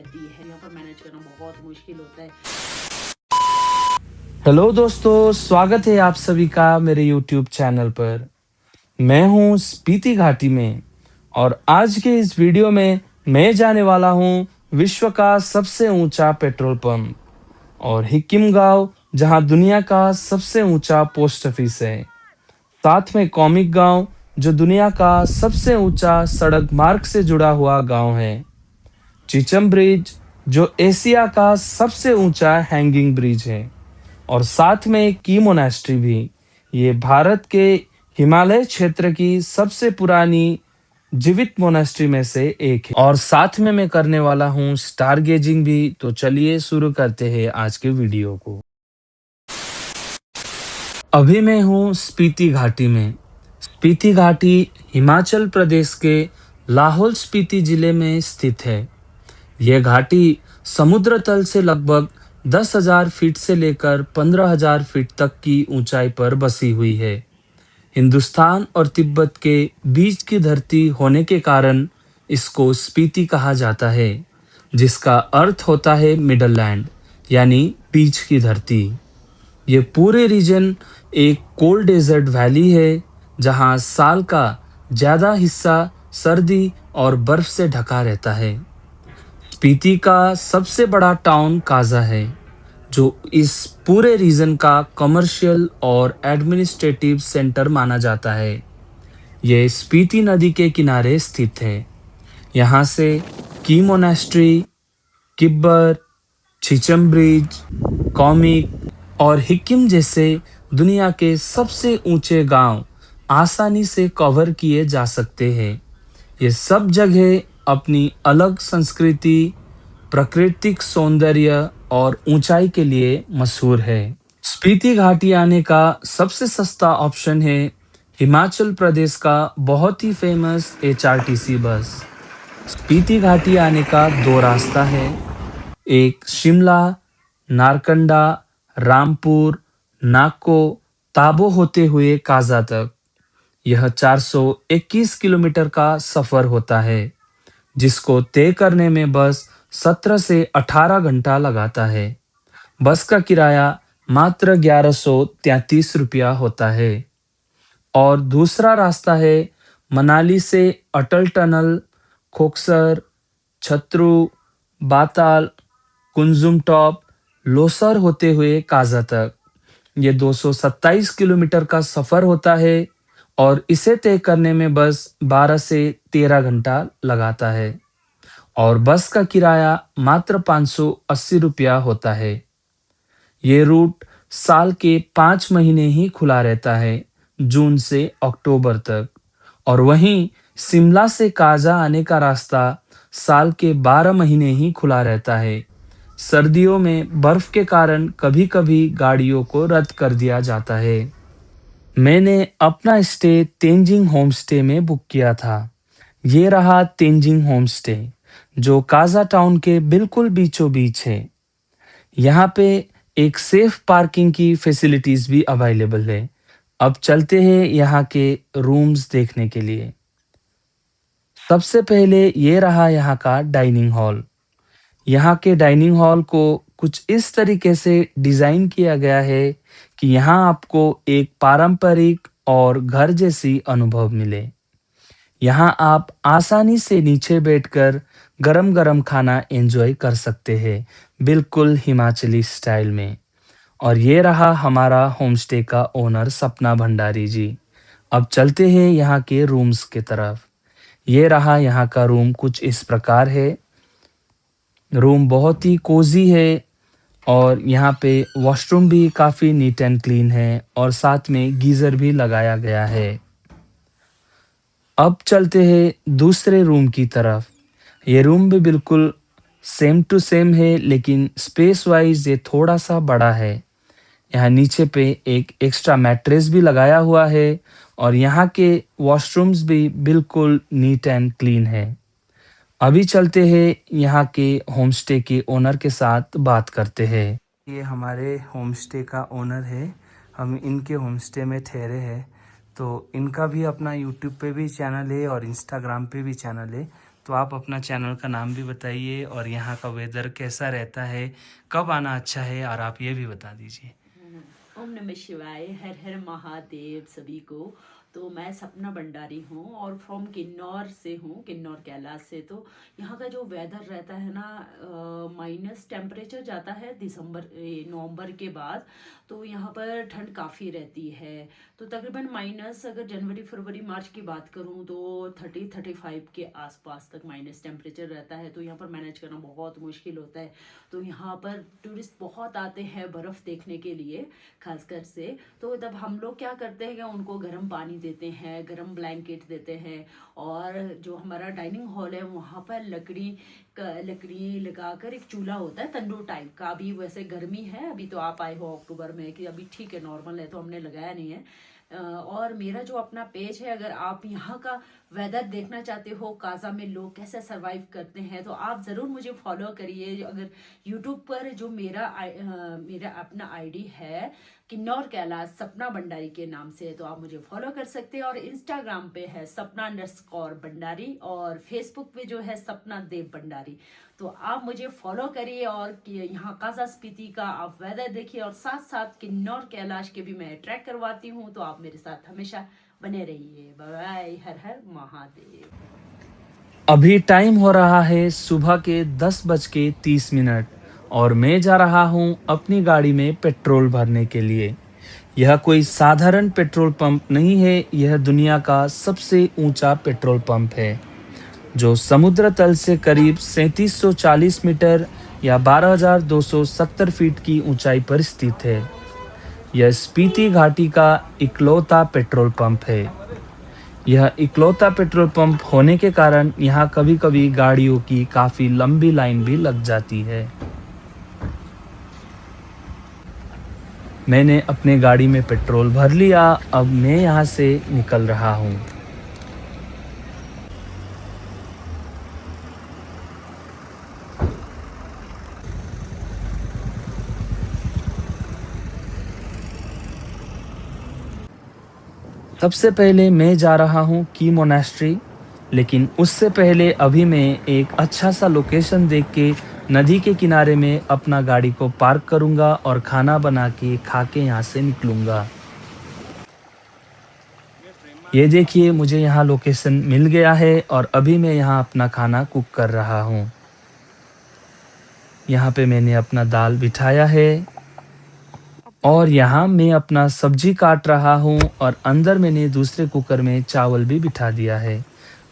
रहती है, यहाँ पर मैनेज करना बहुत मुश्किल होता है। हेलो दोस्तों, स्वागत है आप सभी का मेरे यूट्यूब चैनल पर। मैं हूं स्पीति घाटी में और आज के इस वीडियो में मैं जाने वाला हूं विश्व का सबसे ऊंचा पेट्रोल पंप और हिक्किम गांव, जहां दुनिया का सबसे ऊंचा पोस्ट ऑफिस है। साथ में कॉमिक गांव, जो दुनिया का सबसे ऊंचा सड़क मार्ग से जुड़ा हुआ गांव है। चिचम ब्रिज, जो एशिया का सबसे ऊंचा हैंगिंग ब्रिज है। और साथ में की मोनास्ट्री भी। ये भारत के हिमालय क्षेत्र की सबसे पुरानी जीवित मोनास्ट्री में से एक है। और साथ में मैं करने वाला हूँ स्टार गेजिंग भी। तो चलिए शुरू करते हैं आज के वीडियो को। अभी मैं हूँ स्पीति घाटी में। स्पीति घाटी हिमाचल प्रदेश के लाहौल स्पीति जिले में स्थित है। यह घाटी समुद्र तल से लगभग 10,000 फीट से लेकर 15,000 फीट तक की ऊंचाई पर बसी हुई है। हिंदुस्तान और तिब्बत के बीच की धरती होने के कारण इसको स्पीति कहा जाता है, जिसका अर्थ होता है मिडल लैंड, यानी बीच की धरती। ये पूरे रीजन एक कोल्ड डेजर्ट वैली है, जहां साल का ज्यादा हिस्सा सर्दी और बर्फ से ढका रहता है। स्पीति का सबसे बड़ा टाउन काजा है, जो इस पूरे रीजन का कमर्शियल और एडमिनिस्ट्रेटिव सेंटर माना जाता है। यह स्पीति नदी के किनारे स्थित है। यहाँ से की मोनास्ट्री, किब्बर, छिचम ब्रिज, कॉमिक और हिक्किम जैसे दुनिया के सबसे ऊंचे गांव आसानी से कवर किए जा सकते हैं। ये सब जगह अपनी अलग संस्कृति, प्राकृतिक सौंदर्य और ऊंचाई के लिए मशहूर है। स्पीति घाटी आने का सबसे सस्ता ऑप्शन है हिमाचल प्रदेश का बहुत ही फेमस HRTC बस। स्पीति घाटी आने का दो रास्ता है, एक शिमला, नारकंडा, रामपुर, नाको, ताबो होते हुए काजा तक। यह 421 किलोमीटर का सफर होता है, जिसको तय करने में बस 17 से 18 घंटा लगाता है। बस का किराया मात्र 1133 रुपया होता है। और दूसरा रास्ता है मनाली से अटल टनल, खोकसर, छत्रु, बाताल, कुंजुम टॉप, लोसर होते हुए काजा तक। ये 227 किलोमीटर का सफर होता है और इसे तय करने में बस 12 से 13 घंटा लगाता है। और बस का किराया मात्र 580 रुपया होता है। ये रूट साल के 5 महीने ही खुला रहता है, जून से अक्टूबर तक। और वहीं शिमला से काजा आने का रास्ता साल के 12 महीने ही खुला रहता है। सर्दियों में बर्फ के कारण कभी-कभी गाड़ियों को रद्द कर दिया जाता है। मैंने अपना स्टे तेंजिंग होम स्टे में बुक किया था। ये रहा तेंजिंग होम स्टे, जो काजा टाउन के बिल्कुल बीचों बीच है। यहाँ पे एक सेफ पार्किंग की फैसिलिटीज भी अवेलेबल है। अब चलते हैं यहाँ के रूम्स देखने के लिए। सबसे पहले ये रहा यहाँ का डाइनिंग हॉल। यहाँ के डाइनिंग हॉल को कुछ इस तरीके से डिजाइन किया गया है कि यहाँ आपको एक पारंपरिक और घर जैसी अनुभव मिले। यहाँ आप आसानी से नीचे बैठकर गरम-गरम खाना एंजॉय कर सकते हैं, बिल्कुल हिमाचली स्टाइल में। और ये रहा हमारा होमस्टे का ओनर सपना भंडारी जी। अब चलते हैं यहाँ के रूम्स की तरफ। ये रहा यहाँ का रूम, कुछ इस प्रकार है। रूम बहुत ही कोजी है और यहाँ पे वॉशरूम भी काफ़ी नीट एंड क्लीन है और साथ में गीज़र भी लगाया गया है। अब चलते हैं दूसरे रूम की तरफ। ये रूम भी बिल्कुल सेम टू सेम है, लेकिन स्पेस वाइज ये थोड़ा सा बड़ा है। यहाँ नीचे पे एक एक्स्ट्रा मैट्रेस भी लगाया हुआ है और यहाँ के वॉशरूम्स भी बिल्कुल नीट एंड क्लीन है। अभी चलते हैं यहाँ के होमस्टे के ओनर के साथ बात करते हैं। ये हमारे होमस्टे का ओनर है। हम इनके होमस्टे में ठहरे हैं। तो इनका भी अपना यूट्यूब पे भी चैनल है और इंस्टाग्राम पे भी चैनल है। तो आप अपना चैनल का नाम भी बताइए और यहाँ का वेदर कैसा रहता है, कब आना अच्छा है, और आप ये भी बता दीजिए। ओम नमः शिवाय, हर हर महादेव सभी को। तो मैं सपना भंडारी हूँ और फ्रॉम किन्नौर से हूँ, किन्नौर कैलाश से। तो यहाँ का जो वेदर रहता है ना, माइनस टेम्परेचर जाता है नवंबर के बाद। तो यहाँ पर ठंड काफ़ी रहती है। तो तकरीबन माइनस, अगर जनवरी फरवरी मार्च की बात करूँ तो 35 के आसपास तक माइनस टेम्परेचर रहता है। तो यहाँ पर मैनेज करना बहुत मुश्किल होता है। तो यहाँ पर टूरिस्ट बहुत आते हैं बर्फ़ देखने के लिए, खासकर से। तो तब हम लोग क्या करते हैं कि उनको गर्म पानी देते हैं, गर्म ब्लैंकेट देते हैं। और जो हमारा डाइनिंग हॉल है वहाँ पर लकड़ी लगाकर एक चूल्हा होता है तंदूर टाइप का। अभी वैसे गर्मी है, अभी तो आप आए हो अक्टूबर में, कि अभी ठीक है, नॉर्मल है, तो हमने लगाया नहीं है। और मेरा जो अपना पेज है, अगर आप यहाँ का वेदर देखना चाहते हो, काजा में लोग कैसे सरवाइव करते हैं, तो आप ज़रूर मुझे फॉलो करिए। अगर यूट्यूब पर जो मेरा अपना आईडी है किन्नौर कैलाश सपना भंडारी के नाम से, तो आप मुझे फॉलो कर सकते हैं। और इंस्टाग्राम पे है सपना_भंडारी, और फेसबुक पे जो है सपना देव भंडारी। तो आप मुझे फॉलो करिए और यहाँ काजा स्पीति का आप वेदर देखिए, और साथ साथ किन्नौर कैलाश के भी मैं ट्रैक करवाती हूँ। तो आप मेरे साथ हमेशा बने रहिए। बाय बाय, हर हर महादेव। अभी टाइम हो रहा है सुबह के 10:30 और मैं जा रहा हूँ अपनी गाड़ी में पेट्रोल भरने के लिए। यह कोई साधारण पेट्रोल पंप नहीं है, यह दुनिया का सबसे ऊंचा पेट्रोल पंप है, जो समुद्र तल से करीब 3740 मीटर या 12,270 फीट की ऊंचाई पर स्थित है। यह स्पीति घाटी का इकलौता पेट्रोल पंप है। यह इकलौता पेट्रोल पंप होने के कारण यहाँ कभी-कभी गाड़ियों की काफी लंबी लाइन भी लग जाती है। मैंने अपने गाड़ी में पेट्रोल भर लिया, अब मैं यहाँ से निकल रहा हूँ। सबसे पहले मैं जा रहा हूँ की मोनास्ट्री, लेकिन उससे पहले अभी मैं एक अच्छा सा लोकेशन देख के नदी के किनारे में अपना गाड़ी को पार्क करूँगा और खाना बना के खा के यहाँ से निकलूँगा। ये देखिए, मुझे यहाँ लोकेशन मिल गया है और अभी मैं यहाँ अपना खाना कुक कर रहा हूँ। यहाँ पे मैंने अपना दाल बिठाया है और यहाँ मैं अपना सब्जी काट रहा हूँ, और अंदर मैंने दूसरे कुकर में चावल भी बिठा दिया है।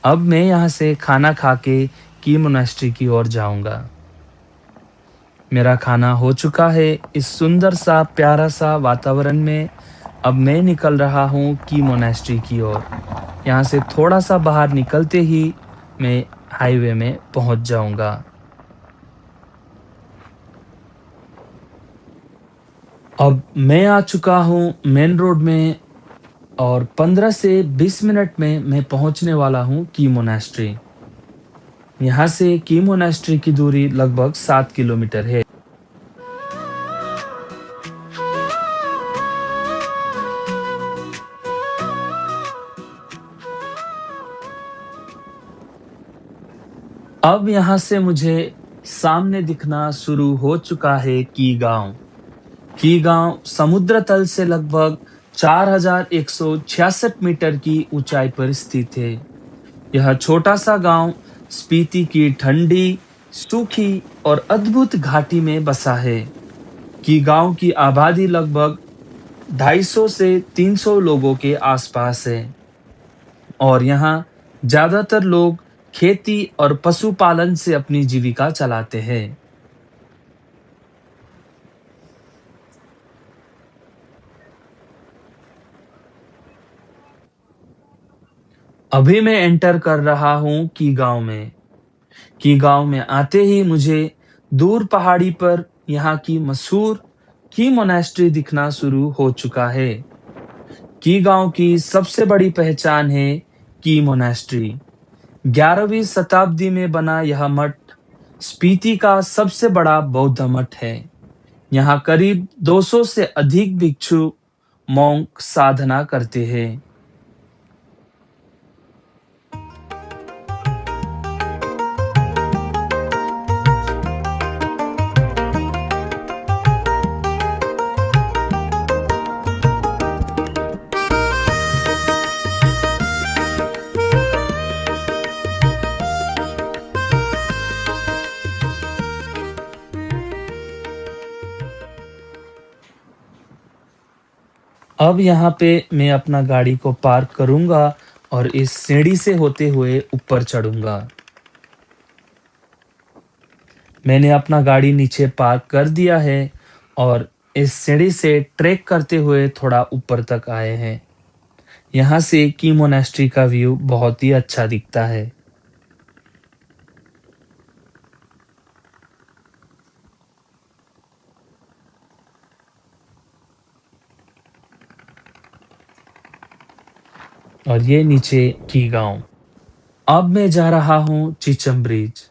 अब मैं यहाँ से खाना खा के की मोनास्ट्री की ओर जाऊँगा। मेरा खाना हो चुका है। इस सुंदर सा प्यारा सा वातावरण में अब मैं निकल रहा हूँ की मोनास्ट्री की ओर। यहाँ से थोड़ा सा बाहर निकलते ही मैं हाईवे में पहुँच जाऊँगा। अब मैं आ चुका हूँ मेन रोड में, और 15 से 20 मिनट में मैं पहुँचने वाला हूँ की मोनास्ट्री। यहाँ से की मोनास्ट्री की दूरी लगभग 7 किलोमीटर है। अब यहाँ से मुझे सामने दिखना शुरू हो चुका है की गांव। की गांव समुद्र तल से लगभग 4166 मीटर की ऊंचाई पर स्थित है। यह छोटा सा गांव स्पीति की ठंडी, सूखी और अद्भुत घाटी में बसा है। की गांव की आबादी लगभग 250 से 300 लोगों के आसपास है, और यहाँ ज्यादातर लोग खेती और पशुपालन से अपनी जीविका चलाते हैं। अभी मैं एंटर कर रहा हूँ की गांव में। की गांव में आते ही मुझे दूर पहाड़ी पर यहाँ की मशहूर की मोनास्ट्री दिखना शुरू हो चुका है। की गांव की सबसे बड़ी पहचान है की मोनास्ट्री। 11वीं शताब्दी में बना यह मठ स्पीति का सबसे बड़ा बौद्ध मठ है। यहाँ करीब 200 से अधिक भिक्षु मॉन्क साधना करते हैं। अब यहाँ पे मैं अपना गाड़ी को पार्क करूँगा और इस सीढ़ी से होते हुए ऊपर चढ़ूँगा। मैंने अपना गाड़ी नीचे पार्क कर दिया है और इस सीढ़ी से ट्रेक करते हुए थोड़ा ऊपर तक आए हैं। यहाँ से की मोनास्ट्री का व्यू बहुत ही अच्छा दिखता है। और ये नीचे की गांव। अब मैं जा रहा हूँ चीचम ब्रिज।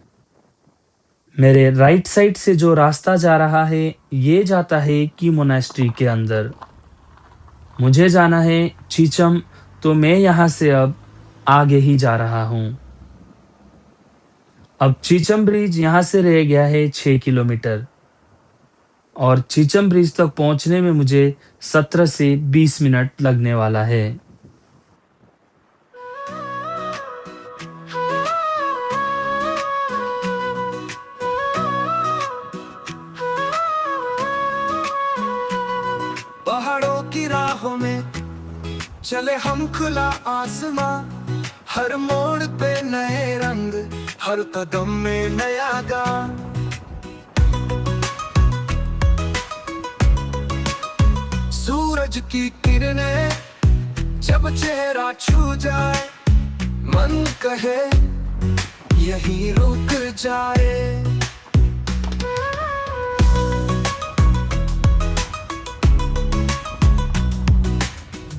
मेरे राइट साइड से जो रास्ता जा रहा है ये जाता है की मोनास्ट्री के अंदर। मुझे जाना है चीचम, तो मैं यहाँ से अब आगे ही जा रहा हूँ। अब चीचम ब्रिज यहाँ से रह गया है 6 किलोमीटर और चीचम ब्रिज तक पहुँचने में मुझे 17 से 20 मिनट लगने वाला है। पहाड़ों की राहों में चले हम, खुला आसमां, हर मोड़ पे नए रंग, हर कदम में नया गान। सूरज की किरणें जब चेहरा छू जाए, मन कहे यहीं रुक जाए।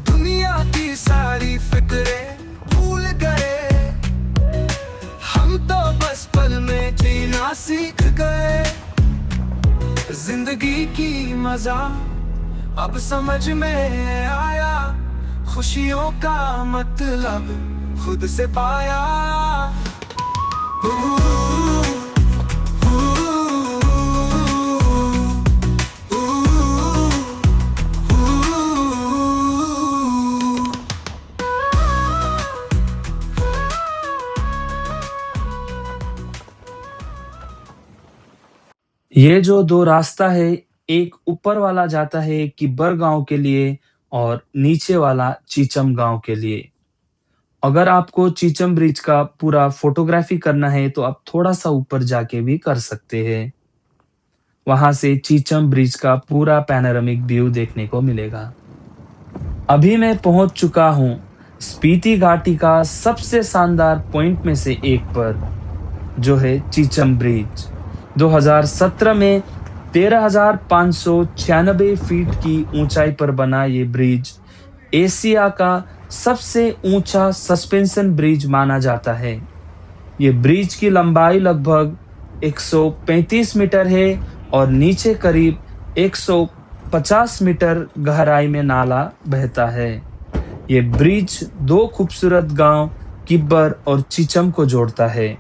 दुनिया की सारी फिक्रें भूल गए, हम तो बस पल में जीना सीख गए। जिंदगी की मजा अब समझ में आया, खुशियों का मतलब खुद से पाया। ये जो दो रास्ता है, एक ऊपर वाला जाता है किब्बर गांव के लिए और नीचे वाला चीचम गांव के लिए। अगर आपको चीचम ब्रिज का पूरा फोटोग्राफी करना है तो आप थोड़ा सा ऊपर जाके भी कर सकते हैं। वहां से चीचम ब्रिज का पूरा पैनोरामिक व्यू देखने को मिलेगा। अभी मैं पहुंच चुका हूं स्पीति घाटी का सबसे शानदार पॉइंट में से एक पर, जो है चीचम ब्रिज। 2017 में 13,596 फीट की ऊंचाई पर बना ये ब्रिज एशिया का सबसे ऊंचा सस्पेंशन ब्रिज माना जाता है। ये ब्रिज की लंबाई लगभग 135 मीटर है और नीचे करीब 150 मीटर गहराई में नाला बहता है। ये ब्रिज दो खूबसूरत गांव किब्बर और चीचम को जोड़ता है।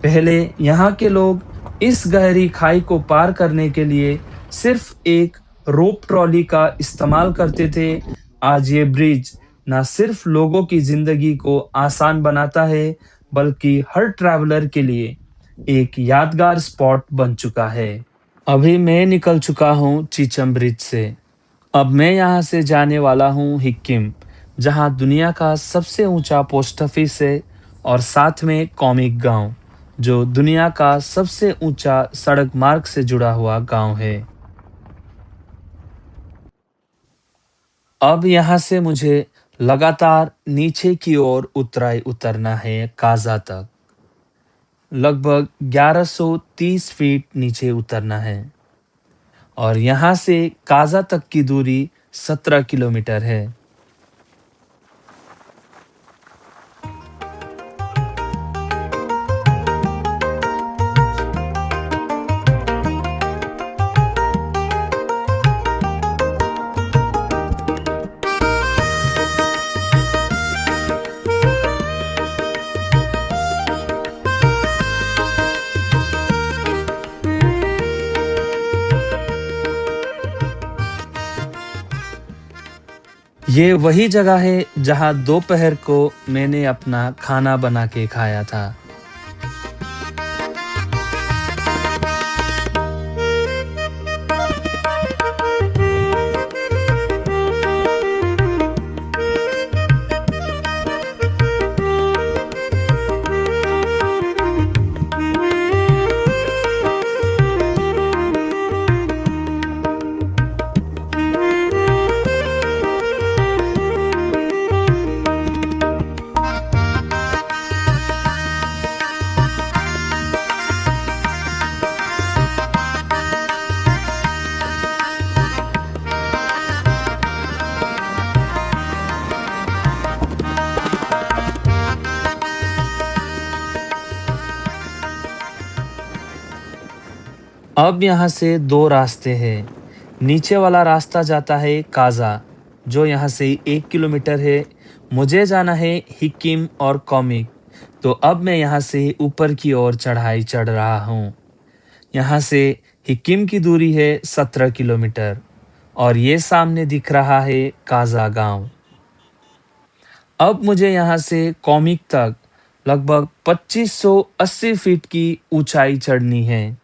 पहले यहाँ के लोग इस गहरी खाई को पार करने के लिए सिर्फ एक रोप ट्रॉली का इस्तेमाल करते थे। आज ये ब्रिज न सिर्फ लोगों की जिंदगी को आसान बनाता है, बल्कि हर ट्रैवलर के लिए एक यादगार स्पॉट बन चुका है। अभी मैं निकल चुका हूँ चीचम ब्रिज से। अब मैं यहाँ से जाने वाला हूँ हिक्किम, जहाँ दुनिया का सबसे ऊंचा पोस्ट ऑफिस है और साथ में कॉमिक गांव, जो दुनिया का सबसे ऊंचा सड़क मार्ग से जुड़ा हुआ गांव है। अब यहाँ से मुझे लगातार नीचे की ओर उतरना है काजा तक। लगभग 1130 फीट नीचे उतरना है और यहाँ से काजा तक की दूरी 17 किलोमीटर है। ये वही जगह है जहाँ दोपहर को मैंने अपना खाना बना के खाया था। अब यहाँ से दो रास्ते हैं। नीचे वाला रास्ता जाता है काजा, जो यहाँ से 1 किलोमीटर है। मुझे जाना है हिकिम और कॉमिक। तो अब मैं यहाँ से ऊपर की ओर चढ़ाई चढ़ रहा हूँ। यहाँ से हिकिम की दूरी है 17 किलोमीटर और ये सामने दिख रहा है काजा गांव। अब मुझे यहाँ से कॉमिक तक लगभग 2580 फीट की ऊंचाई चढ़नी है।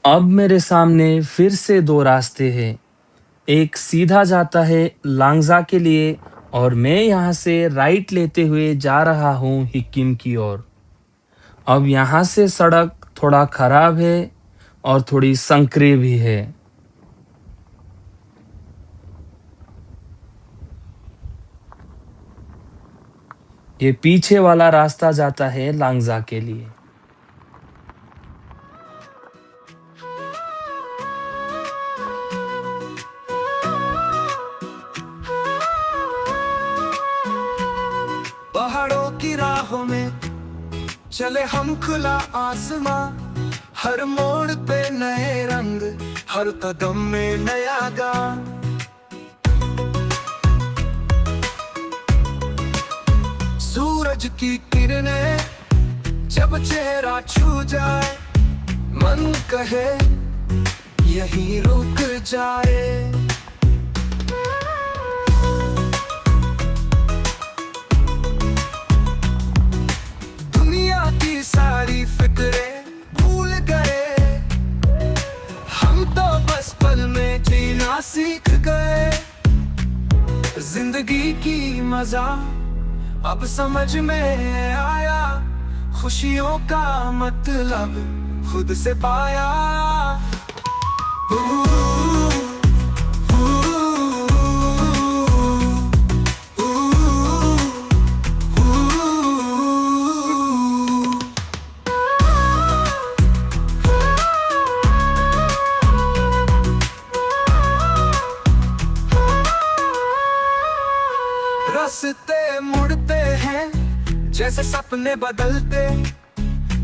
अब मेरे सामने फिर से दो रास्ते हैं। एक सीधा जाता है लांगजा के लिए और मैं यहाँ से राइट लेते हुए जा रहा हूँ हिकिम की ओर। अब यहाँ से सड़क थोड़ा खराब है और थोड़ी संकरी भी है। ये पीछे वाला रास्ता जाता है लांगजा के लिए। पहाड़ों की राहों में चले हम खुला आसमां, हर मोड़ पे नए रंग, हर कदम में नया गान। सूरज की किरणें जब चेहरा छू जाए, मन कहे यहीं रुक जाए। दुनिया की सारी फिक्रें भूल गए, हम तो बस पल में जीना सीख गए। जिंदगी की मजा अब समझ में आया, खुशियों का मतलब खुद से पाया। रास्ते मुड़ते हैं जैसे सपने बदलते,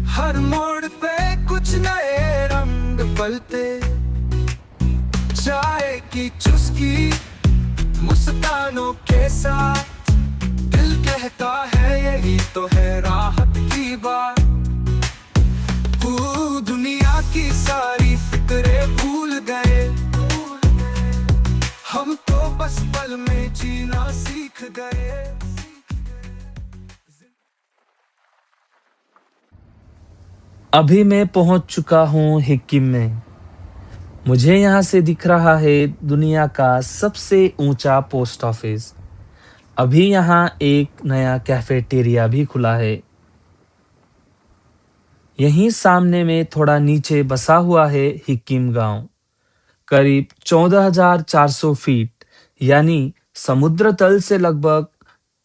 हर मोड़ पे कुछ नए रंग पलते। चाय की चुस्की मुस्कानों के साथ, दिल कहता है यही तो है राहत की बात। दुनिया की सारी फिक्रें भूल गए, हम तो बस पल में जीना सीख गए। अभी मैं पहुंच चुका हूं हिकिम में। मुझे यहाँ से दिख रहा है दुनिया का सबसे ऊंचा पोस्ट ऑफिस। अभी यहाँ एक नया कैफेटेरिया भी खुला है। यहीं सामने में थोड़ा नीचे बसा हुआ है हिकिम गांव। करीब 14,400 फीट यानी समुद्र तल से लगभग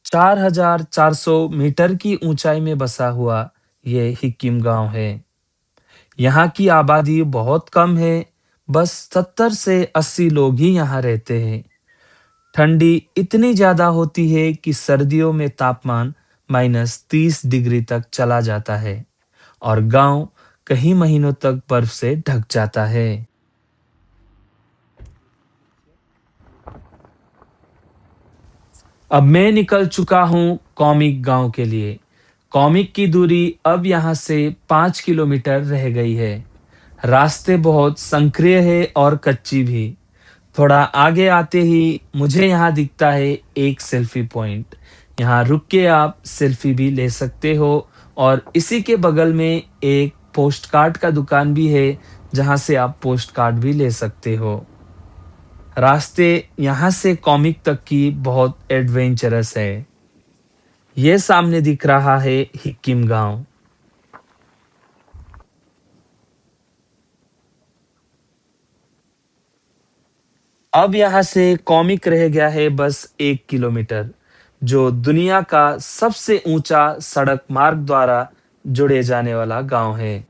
4,400 मीटर की ऊंचाई में बसा हुआ ये हिकिम गांव है। यहाँ की आबादी बहुत कम है, बस 70 से 80 लोग ही यहाँ रहते हैं। ठंडी इतनी ज्यादा होती है कि सर्दियों में तापमान -30 डिग्री तक चला जाता है और गांव कई महीनों तक बर्फ से ढक जाता है। अब मैं निकल चुका हूँ कॉमिक गांव के लिए। कॉमिक की दूरी अब यहाँ से 5 किलोमीटर रह गई है। रास्ते बहुत संकरे है और कच्ची भी। थोड़ा आगे आते ही मुझे यहाँ दिखता है एक सेल्फी पॉइंट। यहाँ रुक के आप सेल्फी भी ले सकते हो और इसी के बगल में एक पोस्ट कार्ड का दुकान भी है जहाँ से आप पोस्ट कार्ड भी ले सकते हो। रास्ते यहाँ से कॉमिक तक की बहुत एडवेंचरस है। ये सामने दिख रहा है हिक्किम गांव। अब यहाँ से कॉमिक रह गया है बस 1 किलोमीटर, जो दुनिया का सबसे ऊंचा सड़क मार्ग द्वारा जुड़े जाने वाला गांव है।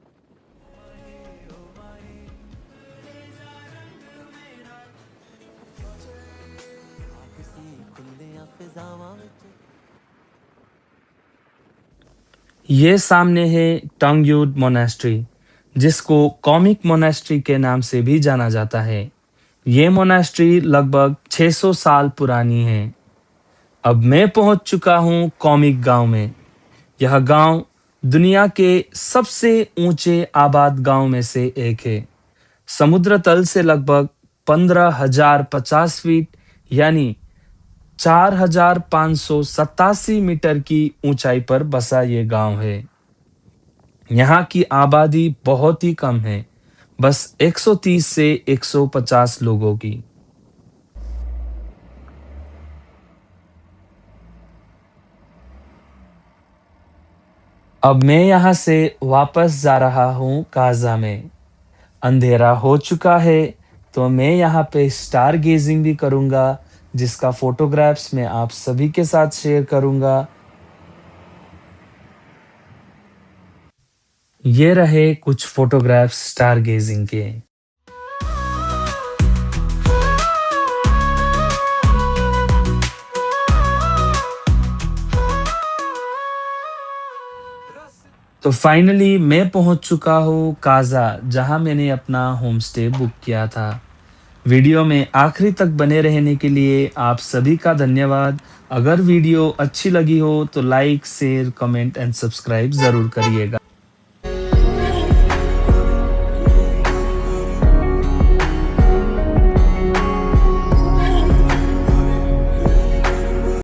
ये सामने है टंगयूड मोनास्ट्री, जिसको कॉमिक मोनास्ट्री के नाम से भी जाना जाता है। ये मोनास्ट्री लगभग 600 साल पुरानी है। अब मैं पहुंच चुका हूं कॉमिक गांव में। यह गांव दुनिया के सबसे ऊंचे आबाद गांव में से एक है। समुद्र तल से लगभग 15,050 फीट यानी 4,587 मीटर की ऊंचाई पर बसा ये गांव है। यहाँ की आबादी बहुत ही कम है, बस 130 से 150 लोगों की। अब मैं यहाँ से वापस जा रहा हूँ काजा में। अंधेरा हो चुका है तो मैं यहाँ पे स्टार गेजिंग भी करूँगा, जिसका फोटोग्राफ्स मैं आप सभी के साथ शेयर करूँगा। ये रहे कुछ फोटोग्राफ्स स्टार गेजिंग के। तो फाइनली मैं पहुंच चुका हूँ काजा, जहां मैंने अपना होम स्टे बुक किया था। वीडियो में आखिरी तक बने रहने के लिए आप सभी का धन्यवाद। अगर वीडियो अच्छी लगी हो तो like, share, comment and subscribe जरूर करिएगा।